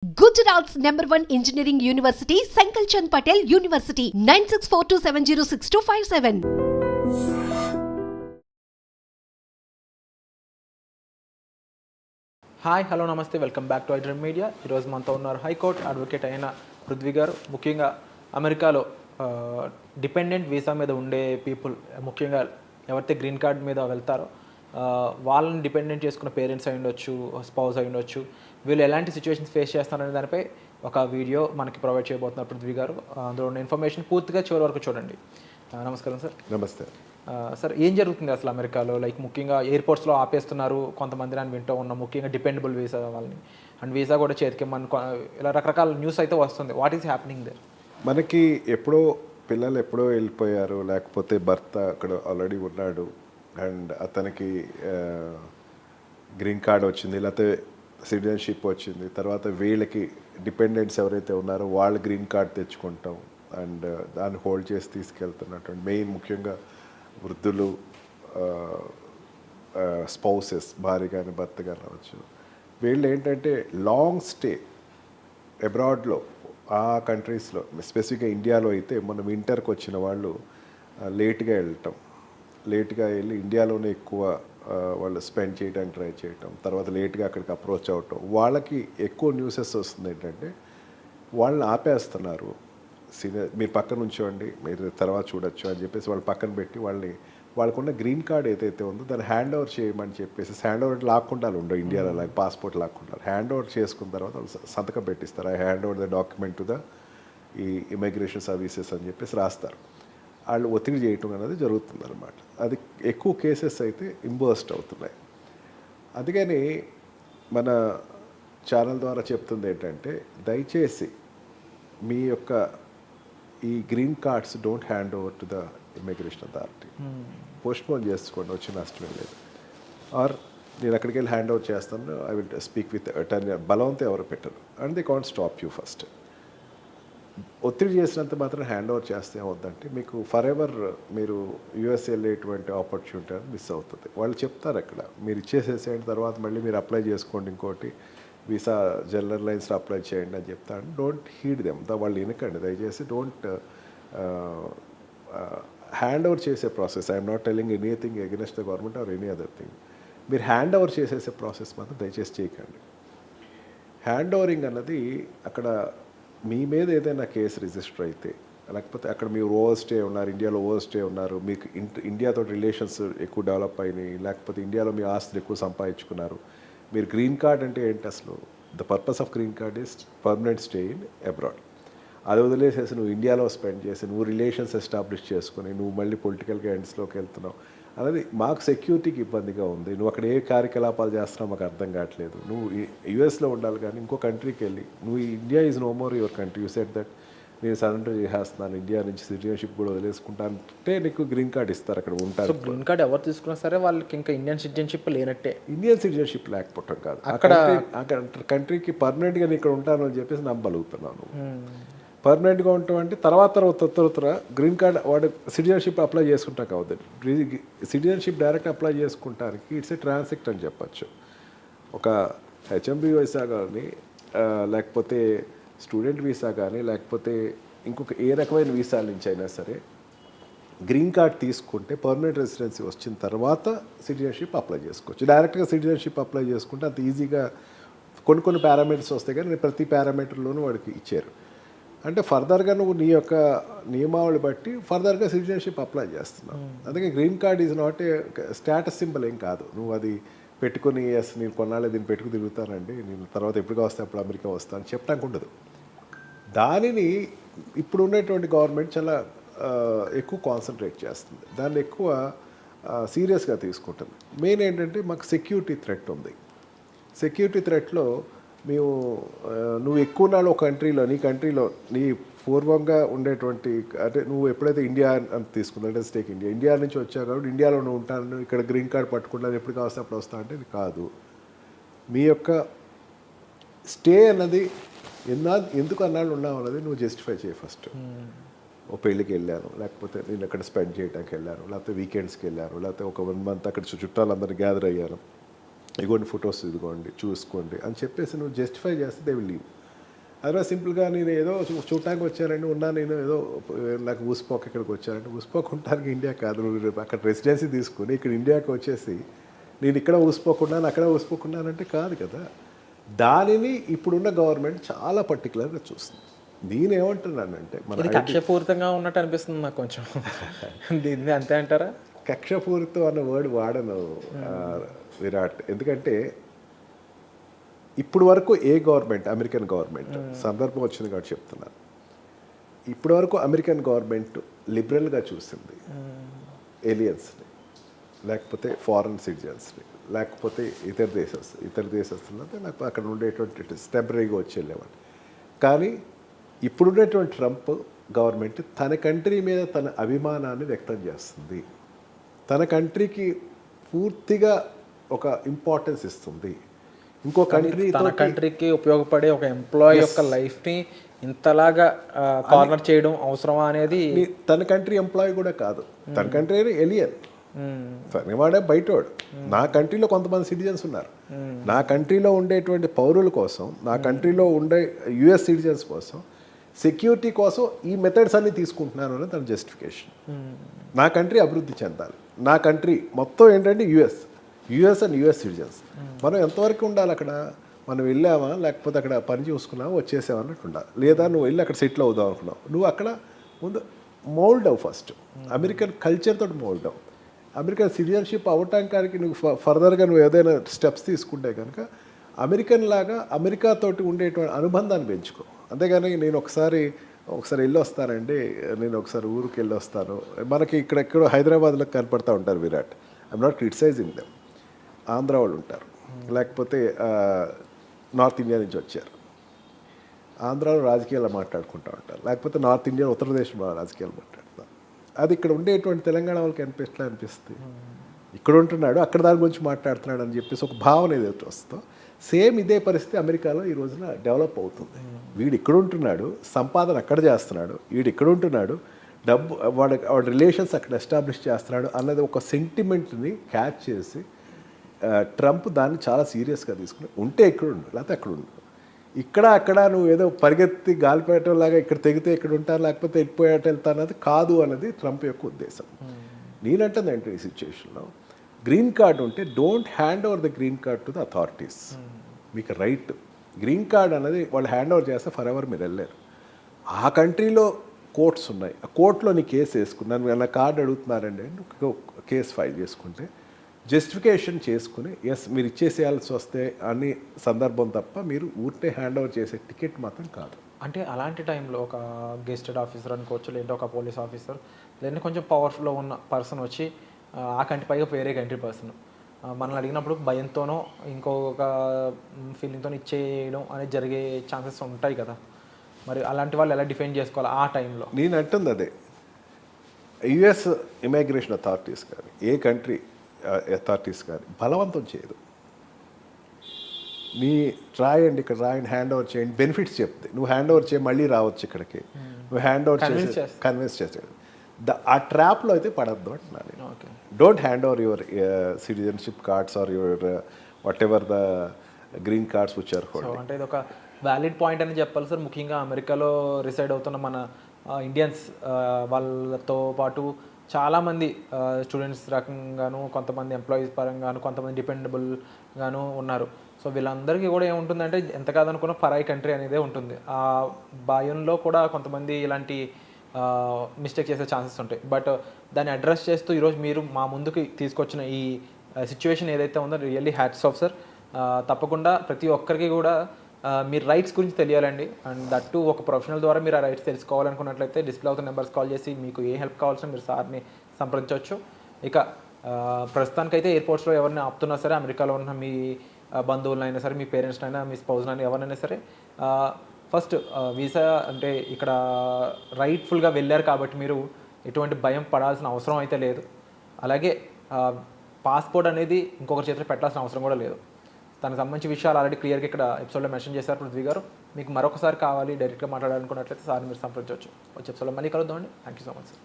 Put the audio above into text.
Gujarat's #1 engineering university, Sankalchand Patel University, 9642706257. Hi hello నమస్తే welcome back to iDream Media. ఈరోజు మనతో ఉన్నారు high court advocate అయిన పృథ్వీ గారు. ముఖ్యంగా అమెరికాలో డిపెండెంట్ వీసా మీద ఉండే పీపుల్, ముఖ్యంగా ఎవరైతే గ్రీన్ కార్డ్ మీద వెళ్తారో వాళ్ళని డిపెండెంట్ చేసుకున్న పేరెంట్స్ అయి ఉండొచ్చు, స్పౌస్ అయి ఉండొచ్చు, వీళ్ళు ఎలాంటి సిచ్యువేషన్స్ ఫేస్ చేస్తారనే దానిపై ఒక వీడియో మనకి ప్రొవైడ్ చేయబోతున్నారు పృథ్వీ గారు. అందులో ఉన్న ఇన్ఫర్మేషన్ పూర్తిగా చివరి వరకు చూడండి. నమస్కారం సార్. నమస్తే సార్, ఏం జరుగుతుంది అసలు అమెరికాలో? లైక్ ముఖ్యంగా ఎయిర్పోర్ట్స్లో ఆపేస్తున్నారు కొంతమంది అని వింటూ ఉన్నాం, ముఖ్యంగా డిపెండబుల్ వీసా వాళ్ళని, అండ్ వీసా కూడా చేతికి ఇలా రకరకాల న్యూస్ అయితే వస్తుంది. What is happening there? మనకి పిల్లలు ఎప్పుడో వెళ్ళిపోయారు, లేకపోతే భర్త అక్కడ ఆల్రెడీ ఉన్నాడు అండ్ అతనికి గ్రీన్ కార్డ్ వచ్చింది, లేకపోతే సిటిజన్షిప్ వచ్చింది, తర్వాత వీళ్ళకి డిపెండెంట్స్ ఎవరైతే ఉన్నారో వాళ్ళు గ్రీన్ కార్డ్ తెచ్చుకుంటాం అండ్ దాన్ని హోల్డ్ చేసి తీసుకెళ్తున్నటువంటి మెయిన్ ముఖ్యంగా వృద్ధులు, స్పౌసెస్, భార్య కానీ భర్త కానీ అవ్వచ్చు. వీళ్ళు ఏంటంటే లాంగ్ స్టే అబ్రాడ్లో ఆ కంట్రీస్లో, స్పెసిఫిక్గా ఇండియాలో అయితే మొన్న వింటర్కి వచ్చిన వాళ్ళు లేట్గా వెళ్ళి ఇండియాలోనే ఎక్కువ వాళ్ళు స్పెండ్ చేయడానికి ట్రై చేయటం, తర్వాత లేట్గా అక్కడికి అప్రోచ్ అవ్వటం, వాళ్ళకి ఎక్కువ న్యూసెస్ వస్తుంది ఏంటంటే వాళ్ళని ఆపేస్తున్నారు. మీరు పక్కన ఉంచోండి, మీరు తర్వాత చూడొచ్చు అని చెప్పేసి వాళ్ళు పక్కన పెట్టి వాళ్ళకున్న గ్రీన్ కార్డ్ ఏదైతే ఉందో దాన్ని హ్యాండ్ ఓవర్ చేయమని చెప్పేసి, హ్యాండ్ ఓవర్ లాక్కుండా ఉండవు ఇండియాలో, అలాగే పాస్పోర్ట్ లాక్కుంటారు. హ్యాండ్ ఓవర్ చేసుకున్న తర్వాత వాళ్ళు సంతకం పెట్టిస్తారు. I hand over the document to the ఈ ఇమిగ్రేషన్ సర్వీసెస్ అని చెప్పేసి రాస్తారు. వాళ్ళు ఒత్తిడి చేయటం అనేది జరుగుతుంది అనమాట. అది ఎక్కువ కేసెస్ అయితే ఇంబర్స్ట్ అవుతున్నాయి. అందుకని మన ఛానల్ ద్వారా చెప్తుంది ఏంటంటే, దయచేసి మీ యొక్క ఈ green cards don't hand over to the immigration authority. Postpone చేసుకోండి, వచ్చి నష్టం లేదు. ఆర్ నేను అక్కడికి వెళ్ళి హ్యాండ్ ఓవర్ చేస్తాను, I will speak with attorney. బలవంతం ఎవరు పెట్టరు and they can't stop you. First ఒత్తిడి చేసినంత మాత్రం హ్యాండ్ ఓవర్ చేస్తే ఏమవుద్దంటే మీకు ఫర్ ఎవర్ మీరు యూఎస్ వెళ్ళేటువంటి ఆపర్చునిటీ అని మిస్ అవుతుంది. వాళ్ళు చెప్తారు అక్కడ, మీరు ఇచ్చేసేసేయండి, తర్వాత మళ్ళీ మీరు అప్లై చేసుకోండి, ఇంకోటి వీసా జనరల్ లైన్స్లో అప్లై చేయండి అని చెప్తాను. Don't heed them. వాళ్ళు వినకండి దయచేసి. డోంట్ హ్యాండ్ ఓవర్ చేసే process, I'm not telling anything against the government or any other thing. మీరు హ్యాండ్ ఓవర్ చేసేసే ప్రాసెస్ మాత్రం దయచేసి చేయకండి. హ్యాండ్ ఓవరింగ్ అన్నది అక్కడ మీ మీద ఏదైనా కేసు రిజిస్టర్ అయితే, లేకపోతే అక్కడ మీరు ఓవర్ స్టే ఉన్నారు, ఇండియాలో ఓవర్ స్టే ఉన్నారు, మీకు ఇండియాతో రిలేషన్స్ ఎక్కువ డెవలప్ అయినాయి, లేకపోతే ఇండియాలో మీ ఆస్తులు ఎక్కువ సంపాదించుకున్నారు, మీరు గ్రీన్ కార్డ్ అంటే ఏంటి అసలు? The purpose of green card is permanent stay in abroad. అది వదిలేసేసి నువ్వు ఇండియాలో స్పెండ్ చేసి నువ్వు రిలేషన్స్ ఎస్టాబ్లిష్ చేసుకుని నువ్వు మళ్ళీ పొలిటికల్గా ఎండ్స్లోకి వెళ్తున్నావు అనేది మాకు సెక్యూరిటీకి ఇబ్బందిగా ఉంది. నువ్వు అక్కడ ఏ కార్యకలాపాలు చేస్తున్నావు మాకు అర్థం కావట్లేదు. నువ్వు యూఎస్లో ఉండాలి కానీ ఇంకో కంట్రీకి వెళ్ళి నువ్వు India is no more your country, you said that నేను సరెండర్ చేసేస్తున్నాను, ఇండియా నుంచి సిటిజన్షిప్ కూడా వదిలేసుకుంటాను అంటే నీకు గ్రీన్ కార్డ్ ఇస్తారు. అక్కడ ఉంటారు. గ్రీన్ కార్డ్ ఎవరు తీసుకున్నా సరే వాళ్ళకి ఇంకా ఇండియన్ సిటిజన్షిప్ లేనట్టే. ఇండియన్ సిటిజన్షిప్ లేకపోవటం కాదు, అక్కడ కంట్రీకి పర్మనెంట్గా నేను ఇక్కడ ఉంటాను అని చెప్పేసి నమ్మగలుగుతున్నాను. పర్మనెంట్గా ఉంటాం అంటే తర్వాత గ్రీన్ కార్డ్ వాడు సిటిజన్షిప్ అప్లై చేసుకుంటా కావద్దు. సిటిజన్షిప్ డైరెక్ట్ అప్లై చేసుకుంటానికి ఇట్స్ ఏ ట్రాన్సిక్ట్ అని చెప్పచ్చు. ఒక హెచ్ఎంబీ వీసా కానీ, లేకపోతే స్టూడెంట్ వీసా కానీ, లేకపోతే ఇంకొక ఏ రకమైన వీసాల నుంచి అయినా సరే గ్రీన్ కార్డ్ తీసుకుంటే పర్మనెంట్ రెసిడెన్సీ వచ్చిన తర్వాత సిటిజన్షిప్ అప్లై చేసుకోవచ్చు. డైరెక్ట్గా సిటిజన్షిప్ అప్లై చేసుకుంటే అంత ఈజీగా కొన్ని పారామీటర్స్ వస్తాయి, కానీ ప్రతి పారామీటర్లోనూ వాడికి ఇచ్చారు. అంటే ఫర్దర్గా నువ్వు నీ యొక్క నియమావళి బట్టి ఫర్దర్గా సిటిజన్షిప్ అప్లై చేస్తున్నావు. అందుకే green card is not a status symbol ఏం కాదు. నువ్వు అది పెట్టుకుని నేను కొన్నాళ్ళే దీన్ని పెట్టుకుని తిరుగుతానండి, నేను తర్వాత ఎప్పుడుగా వస్తే అప్పుడు అమెరికా వస్తాను చెప్పడానికి ఉండదు. దానిని ఇప్పుడు ఉన్నటువంటి గవర్నమెంట్ చాలా ఎక్కువ కాన్సన్ట్రేట్ చేస్తుంది, దాన్ని ఎక్కువ సీరియస్గా తీసుకుంటుంది. మెయిన్ ఏంటంటే మాకు సెక్యూరిటీ థ్రెట్ ఉంది. సెక్యూరిటీ థ్రెట్లో నువ్వు ఎక్కువ నాడు ఒక కంట్రీలో నీ పూర్వంగా ఉండేటువంటి, అంటే నువ్వు ఎప్పుడైతే ఇండియా అని తీసుకున్నావు, అంటే స్టేక్ ఇండియా నుంచి వచ్చావు కాబట్టి ఇండియాలో నువ్వు ఉంటాను, ఇక్కడ గ్రీన్ కార్డ్ పట్టుకుంటాను, ఎప్పుడు కావస్తే అప్పుడు వస్తా అంటే ఇది కాదు. మీ యొక్క స్టే అన్నది ఎందుకు అన్నాళ్ళు ఉన్నావు అన్నది నువ్వు జస్టిఫై చేయి ఫస్ట్. ఓ పెళ్ళికి వెళ్ళాను, లేకపోతే నేను అక్కడ స్పెండ్ చేయడానికి వెళ్ళాను, లేకపోతే వీకెండ్స్కి వెళ్ళాను, లేకపోతే ఒక 1 month అక్కడ చుట్టాలందరినీ గ్యాదర్ అయ్యాను, ఇదిగోండి ఫొటోస్ ఇదిగోండి చూసుకోండి అని చెప్పేసి నువ్వు జస్టిఫై చేస్తే దే విల్ లీవ్. అదే సింపుల్గా నేను ఏదో చూడటానికి వచ్చానండి నేను ఏదో నాకు ఊసిపోక ఇక్కడికి వచ్చానంటే ఊసిపోక ఉండడానికి ఇండియా కాదు, నువ్వు అక్కడ రెసిడెన్సీ తీసుకుని ఇక్కడ ఇండియాకి వచ్చేసి నేను ఇక్కడ ఊసిపోకున్నాను అక్కడ ఊసిపోకున్నానంటే కాదు కదా. దానిని ఇప్పుడున్న గవర్నమెంట్ చాలా పర్టికులర్గా చూస్తుంది. నేనేమంటున్నానంటే ఇది కక్షపూరితంగా ఉన్నట్టు అనిపిస్తుంది నాకు కొంచెం. దీన్ని అంతే అంటారా? కక్షపూరితం అన్న వర్డ్ వాడను విరాట్, ఎందుకంటే ఇప్పుడు వరకు ఏ గవర్నమెంట్, అమెరికన్ గవర్నమెంట్ సందర్భం వచ్చింది కాబట్టి చెప్తున్నాను, ఇప్పటి వరకు అమెరికన్ గవర్నమెంట్ లిబరల్గా చూసింది ఏలియన్స్ని, లేకపోతే ఫారెన్ సిటిజన్స్ని, లేకపోతే ఇతర దేశస్తులు అంటే నాకు అక్కడ ఉండేటువంటి టెంపరీగా వచ్చి వెళ్ళేవాళ్ళు. కానీ ఇప్పుడున్నటువంటి ట్రంప్ గవర్నమెంట్ తన కంట్రీ మీద తన అభిమానాన్ని వ్యక్తం చేస్తుంది, తన కంట్రీకి పూర్తిగా ఒక ఇంపార్టెన్స్ ఇస్తుంది. ఇంకో కంట్రీకి ఉపయోగపడే ఒక ఎంప్లాయీ యొక్క లైఫ్ని ఇంతలాగా కార్నర్ చేయడం అవసరమా అనేది. తన కంట్రీ ఎంప్లాయీ కూడా కాదు, తన కంట్రీ ఎలియన్, వాడే బయటవాడు. నా కంట్రీలో కొంతమంది సిటిజన్స్ ఉన్నారు, నా కంట్రీలో ఉండేటువంటి పౌరుల కోసం, నా కంట్రీలో ఉండే యుఎస్ సిటిజన్స్ కోసం, సెక్యూరిటీ కోసం ఈ మెథడ్స్ అన్ని తీసుకుంటున్నాను అని తన జస్టిఫికేషన్. నా కంట్రీ అభివృద్ధి చెందాలి, నా కంట్రీ మొత్తం ఏంటంటే యుఎస్ అండ్ యుఎస్ సిటిజన్స్. మనం ఎంతవరకు ఉండాలి అక్కడ? మనం వెళ్ళామా, లేకపోతే అక్కడ పని చూసుకున్నావా, వచ్చేసావా అన్నట్టు ఉండాలి. లేదా నువ్వు వెళ్ళి అక్కడ సెటిల్ అవుదాం అనుకున్నావు, నువ్వు అక్కడ ముందు మోల్డ్ అవ్వు, ఫస్ట్ అమెరికన్ కల్చర్ తోటి మోల్డ్ అవ్వు. అమెరికన్ సిటిజన్షిప్ అవ్వటానికి నువ్వు ఫర్దర్గా నువ్వు ఏదైనా స్టెప్స్ తీసుకుంటే కనుక అమెరికన్ లాగా అమెరికాతోటి ఉండేటువంటి అనుబంధాన్ని పెంచుకో. అంతేగాని నేను ఒకసారి వెళ్ళి వస్తానండి, నేను ఒకసారి ఊరికి వెళ్ళి వస్తాను. మనకి ఇక్కడెక్కడో హైదరాబాద్లో కనపడతా ఉంటారు Virat, I'm not criticizing them. Andhra వాళ్ళు ఉంటారు, లేకపోతే నార్త్ ఇండియా నుంచి వచ్చారు, ఆంధ్రాలో రాజకీయాలు మాట్లాడుకుంటూ ఉంటారు, లేకపోతే నార్త్ ఇండియా ఉత్తరప్రదేశ్లో రాజకీయాలు మాట్లాడతారు. అది ఇక్కడ ఉండేటువంటి తెలంగాణ వాళ్ళకి అనిపిస్తుంది, ఇక్కడ ఉంటున్నాడు అక్కడ దాని గురించి మాట్లాడుతున్నాడు అని చెప్పేసి ఒక భావన ఏదైతే వస్తుందో, సేమ్ ఇదే పరిస్థితి అమెరికాలో ఈ రోజున డెవలప్ అవుతుంది. వీడు ఇక్కడ ఉంటున్నాడు, సంపాదన అక్కడ చేస్తున్నాడు, వీడు ఇక్కడ ఉంటున్నాడు, డబ్బు వాడి రిలేషన్స్ అక్కడ ఎస్టాబ్లిష్ చేస్తున్నాడు అన్నది ఒక సెంటిమెంట్ని క్యాచ్ చేసి ట్రంప్ దాన్ని చాలా సీరియస్గా తీసుకుని ఉంటే ఇక్కడ ఉండు, లేకపోతే అక్కడ ఉండు. ఇక్కడ అక్కడ నువ్వు ఏదో పరిగెత్తి గాలిపేటలాగా ఇక్కడ తెగితే ఇక్కడ ఉంటాను, లేకపోతే వెళ్ళిపోయేట వెళ్తాను అన్నది కాదు అన్నది ట్రంప్ యొక్క ఉద్దేశం. నేనంటుంది అంటే ఈ సిచ్యువేషన్లో గ్రీన్ కార్డ్ ఉంటే don't hand over the green card to the authorities. మీకు రైట్, గ్రీన్ కార్డ్ అనేది వాళ్ళు హ్యాండ్ ఓవర్ చేస్తే ఫర్ ఎవర్ మీరు వెళ్ళారు. ఆ కంట్రీలో కోర్ట్స్ ఉన్నాయి, ఆ కోర్టులో నీ కేసు వేసుకున్నాను, నా కార్డు అడుగుతున్నారండి, కేసు ఫైల్ చేసుకుంటే జస్టిఫికేషన్ చేసుకుని ఎస్ మీరు ఇచ్చేసేయాల్సి వస్తే అన్ని సందర్భం తప్ప మీరు ఊరికే హ్యాండ్ ఓవర్ చేసే టికెట్ మాత్రం కాదు. అంటే అలాంటి టైంలో ఒక గెస్టెడ్ ఆఫీసర్ అనుకోవచ్చు, లేదా ఒక పోలీస్ ఆఫీసర్, లేదా కొంచెం పవర్ఫుల్లో ఉన్న పర్సన్ వచ్చి ఆ కంటి పైగా వేరే కంట్రీ పర్సన్ మనల్ని అడిగినప్పుడు భయంతోనో ఇంకొక ఫీలింగ్తో ఇచ్చేయడం అనేది జరిగే ఛాన్సెస్ ఉంటాయి కదా. మరి అలాంటి వాళ్ళు ఎలా డిఫైన్ చేసుకోవాలి ఆ టైంలో? నేను అంటుంది అదే, యుఎస్ ఇమిగ్రేషన్ అథారిటీస్ కానీ ఏ కంట్రీ అథారిటీస్ కానీ బలవంతం చేయదు. నీ రాయండి, ఇక్కడ రాయండి, హ్యాండ్ ఓవర్ చేయండి, బెనిఫిట్స్ చెప్తే నువ్వు హ్యాండ్ ఓవర్ చేయి, మళ్ళీ రావచ్చు ఇక్కడికి, నువ్వు హ్యాండ్ ఓవర్ చేసి కన్విన్స్ చేసేది. ఆ ట్రాప్లో అయితే పడద్దు అంటున్నాను. Don't hand over your citizenship cards or your whatever the green cards which are holding. అంటే ఇది ఒక వ్యాలిడ్ పాయింట్ అని చెప్పాలి సార్. ముఖ్యంగా అమెరికాలో రిసైడ్ అవుతున్న మన ఇండియన్స్ వాళ్ళతో పాటు చాలామంది స్టూడెంట్స్ రకంగాను, కొంతమంది ఎంప్లాయీస్ పరంగాను, కొంతమంది డిపెండబుల్గాను ఉన్నారు. సో వీళ్ళందరికీ కూడా ఏముంటుందంటే ఎంత కాదనుకున్న పరాయి కంట్రీ అనేదే ఉంటుంది. ఆ భయంలో కూడా కొంతమంది ఇలాంటి మిస్టేక్ చేసే ఛాన్సెస్ ఉంటాయి. బట్ దాన్ని అడ్రస్ చేస్తూ ఈరోజు మీరు మా ముందుకు తీసుకొచ్చిన ఈ సిచ్యువేషన్ ఏదైతే ఉందో రియల్లీ హ్యాట్స్ ఆఫ్ సార్. తప్పకుండా ప్రతి ఒక్కరికి కూడా మీరు రైట్స్ గురించి తెలియాలండి. అండ్ దట్టు ఒక ప్రొఫెషనల్ ద్వారా మీరు ఆ రైట్స్ తెలుసుకోవాలనుకున్నట్లయితే డిస్ప్లే అవుతున్న నెంబర్స్ కాల్ చేసి మీకు ఏ హెల్ప్ కావాల్సిన మీరు సార్ని సంప్రదించవచ్చు. ఇక ప్రస్తుతానికైతే ఎయిర్పోర్ట్స్లో ఎవరిని ఆపుతున్నా సరే, అమెరికాలో ఉన్న మీ బంధువులైనా సరే, మీ పేరెంట్స్నైనా, మీ స్పౌజ్నైనా, ఎవరైనా సరే ఫస్ట్ వీసా అంటే ఇక్కడ రైట్ఫుల్గా వెళ్ళారు కాబట్టి మీరు ఎటువంటి భయం పడాల్సిన అవసరం అయితే లేదు. అలాగే పాస్పోర్ట్ అనేది ఇంకొకరి చేతిలో పెట్టాల్సిన అవసరం కూడా లేదు. దానికి సంబంధించిన విషయాలు ఆల్రెడీ క్లియర్గా ఇక్కడ ఎపిసోడ్లో మెన్షన్ చేశారు పృథ్వీ గారు. మీకు మరొకసారి కావాలి డైరెక్ట్గా మాట్లాడాలనుకున్నట్లయితే సార్ మీరు సంప్రదించవచ్చు. వచ్చే ఎపిసోడ్లో మళ్ళీ కలుద్దామండి. Thank you so much sir.